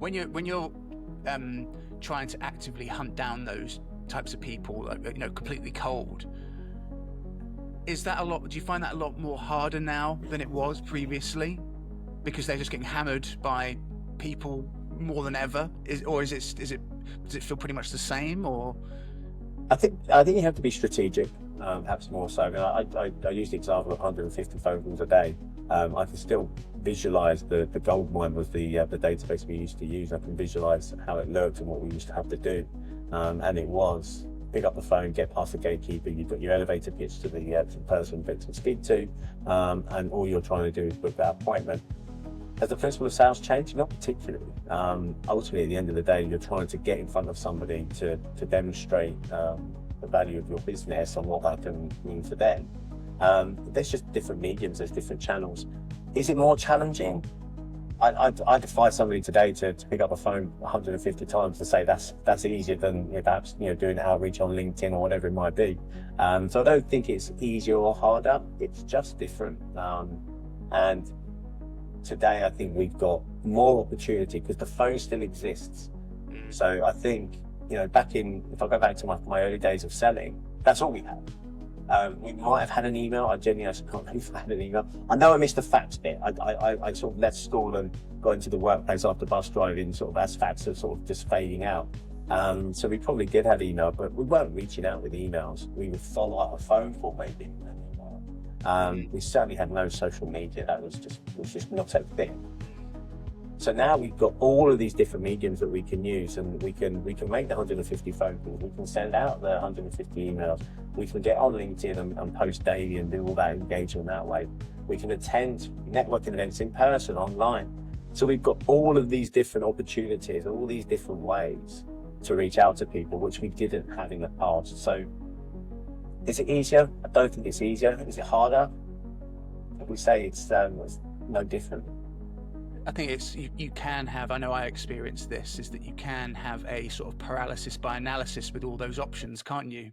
When you're trying to actively hunt down those types of people, completely cold, is that a lot? Do you find that a lot more harder now than it was previously, because they're just getting hammered by people more than ever? Does it feel pretty much the same? Or I think you have to be strategic, perhaps more so. I use the example of 150 phone calls a day. I can still visualize the gold mine was the database we used to use. I can visualize how it looked and what we used to have to do, and it was pick up the phone, get past the gatekeeper, you've got your elevator pitch to the person to speak to, and all you're trying to do is book that appointment. Has the principle of sales changed? Not particularly. Ultimately, at the end of the day, you're trying to get in front of somebody to demonstrate the value of your business and what that can mean for them. There's just different mediums, there's different channels. Is it more challenging? I defy somebody today to pick up a phone 150 times to say that's easier than perhaps doing outreach on LinkedIn or whatever it might be. So I don't think it's easier or harder. It's just different. And today I think we've got more opportunity because the phone still exists. So I think if I go back to my early days of selling, that's all we had. We might have had an email. I genuinely can't remember if I had an email. I know I missed the fax bit. I sort of left school and got into the workplace after bus driving, sort of as fax are sort of just fading out. So we probably did have email, but we weren't reaching out with emails. We would follow up a phone call maybe. We certainly had no social media. That was just not a thing. So now we've got all of these different mediums that we can use, and we can make the 150 phone calls, we can send out the 150 emails, we can get on LinkedIn and post daily and do all that engagement that way. We can attend networking events in person, online. So we've got all of these different opportunities, all these different ways to reach out to people, which we didn't have in the past. So is it easier? I don't think it's easier. Is it harder? I would say it's no different. I think it's you can have, I know I experienced this, is that you can have a sort of paralysis by analysis with all those options, can't you?